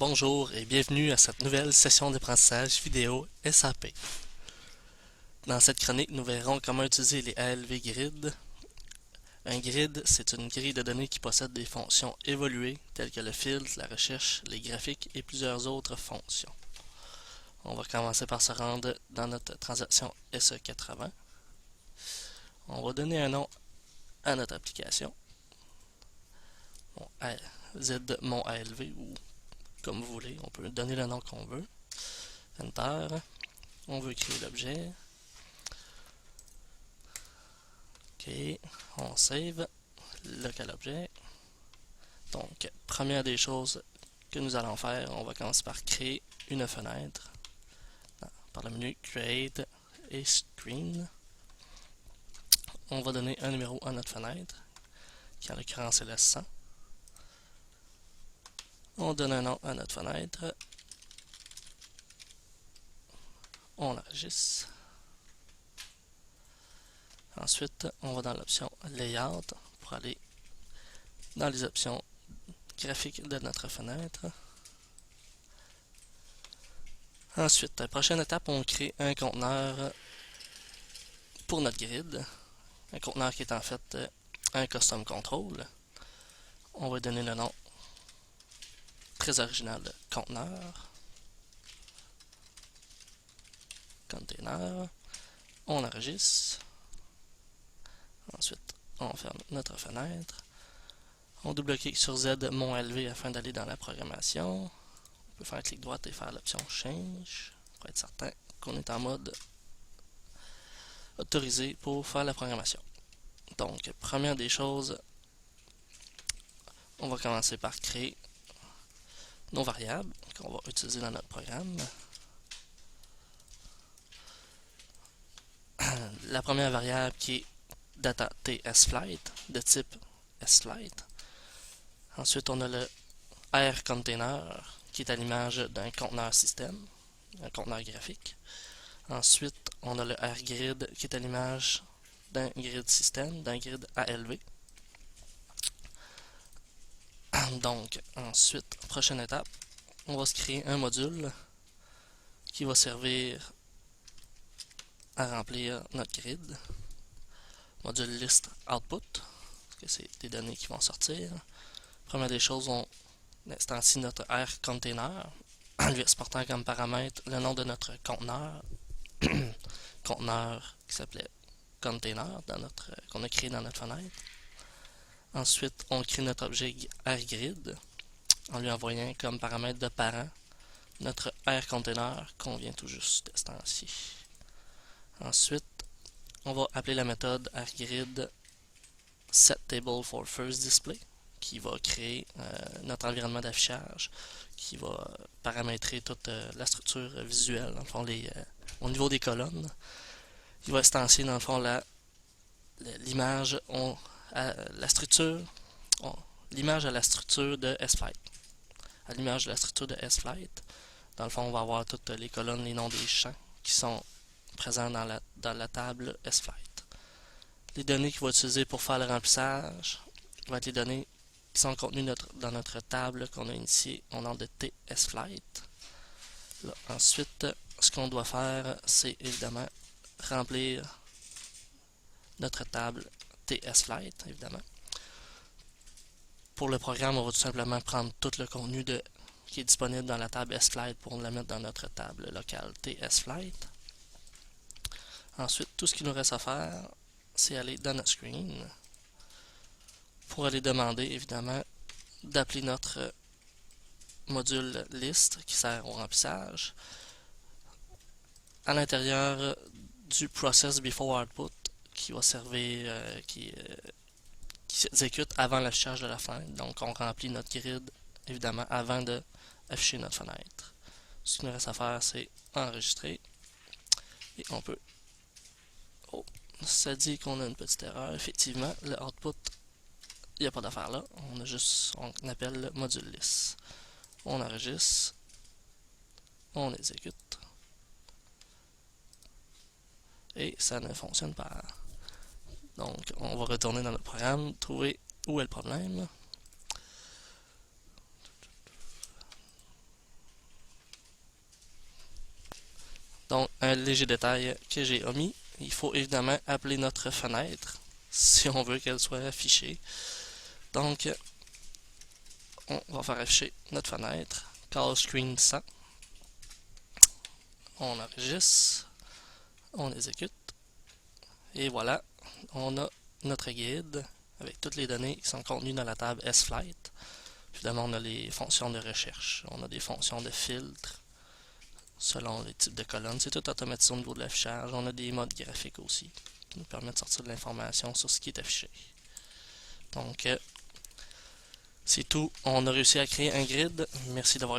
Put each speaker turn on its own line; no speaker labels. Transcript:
Bonjour et bienvenue à cette nouvelle session d'apprentissage vidéo SAP. Dans cette chronique, nous verrons comment utiliser les ALV Grid. Un grid, c'est une grille de données qui possède des fonctions évoluées telles que le filtre, la recherche, les graphiques et plusieurs autres fonctions. On va commencer par se rendre dans notre transaction SE80. On va donner un nom à notre application. Mon ALV ou comme vous voulez, on peut donner le nom qu'on veut. Enter. On veut créer l'objet. OK, on save. Local objet. Donc, première des choses que nous allons faire, on va commencer par créer une fenêtre. Par le menu Create et Screen. On va donner un numéro à notre fenêtre, qui en l'occurrence est le 100. On donne un nom à notre fenêtre. On enregistre. Ensuite, on va dans l'option Layout pour aller dans les options graphiques de notre fenêtre. Ensuite, prochaine étape, on crée un conteneur pour notre grid. Un conteneur qui est en fait un custom control. On va donner le nom très original de conteneur. Container. On enregistre. Ensuite, on ferme notre fenêtre. On double-clique sur Z mon LV afin d'aller dans la programmation. On peut faire clic droit et faire l'option Change pour être certain qu'on est en mode autorisé pour faire la programmation. Donc, première des choses, on va commencer par créer nos variables qu'on va utiliser dans notre programme. La première variable qui est data tsFlight de type sFlight. Ensuite, on a le rContainer qui est à l'image d'un conteneur système, un conteneur graphique. Ensuite, on a le rGrid qui est à l'image d'un grid système, d'un grid ALV. Donc, ensuite, prochaine étape, on va se créer un module qui va servir à remplir notre grid. Module list output, parce que c'est des données qui vont sortir. Première des choses, on instancie notre rContainer en lui exportant comme paramètre le nom de notre conteneur, conteneur qui s'appelait container qu'on a créé dans notre fenêtre. Ensuite, on crée notre objet rGrid en lui envoyant comme paramètre de parent notre rContainer qu'on vient tout juste d'instancier. Ensuite, on va appeler la méthode rGrid setTableForFirstDisplay qui va créer notre environnement d'affichage, qui va paramétrer toute la structure visuelle, dans le fond, au niveau des colonnes. Il va instancier, dans le fond, l'image la structure, l'image à la structure de sFlight. À l'image de la structure de sFlight, dans le fond, on va avoir toutes les colonnes, les noms des champs qui sont présents dans la table sFlight. Les données qu'il va utiliser pour faire le remplissage vont être les données qui sont contenues dans notre table qu'on a initiée au nom de tsFlight. Ensuite, ce qu'on doit faire, c'est évidemment remplir notre table tsFlight, évidemment. Pour le programme, on va tout simplement prendre tout le contenu qui est disponible dans la table sFlight pour le mettre dans notre table locale tsFlight. Ensuite, tout ce qu'il nous reste à faire, c'est aller dans notre screen pour aller demander, évidemment, d'appeler notre module list qui sert au remplissage à l'intérieur du process before output qui va servir, qui s'exécute avant l'affichage de la fenêtre. Donc, on remplit notre grid, évidemment, avant d'afficher notre fenêtre. Ce qu'il nous reste à faire, c'est enregistrer. Et on peut... Oh, ça dit qu'on a une petite erreur. Effectivement, le output, il n'y a pas d'affaire là. On appelle le module list. On enregistre. On exécute. Et ça ne fonctionne pas. Donc, on va retourner dans notre programme, trouver où est le problème. Donc, un léger détail que j'ai omis, il faut évidemment appeler notre fenêtre si on veut qu'elle soit affichée. Donc, on va faire afficher notre fenêtre, call screen 100. On enregistre, on exécute, et voilà, on a notre guide avec toutes les données qui sont contenues dans la table S-Flight. Évidemment, on a les fonctions de recherche, on a des fonctions de filtre selon les types de colonnes. C'est tout automatisé au niveau de l'affichage. On a des modes graphiques aussi qui nous permettent de sortir de l'information sur ce qui est affiché. Donc, c'est tout. On a réussi à créer un grid. Merci d'avoir écouté.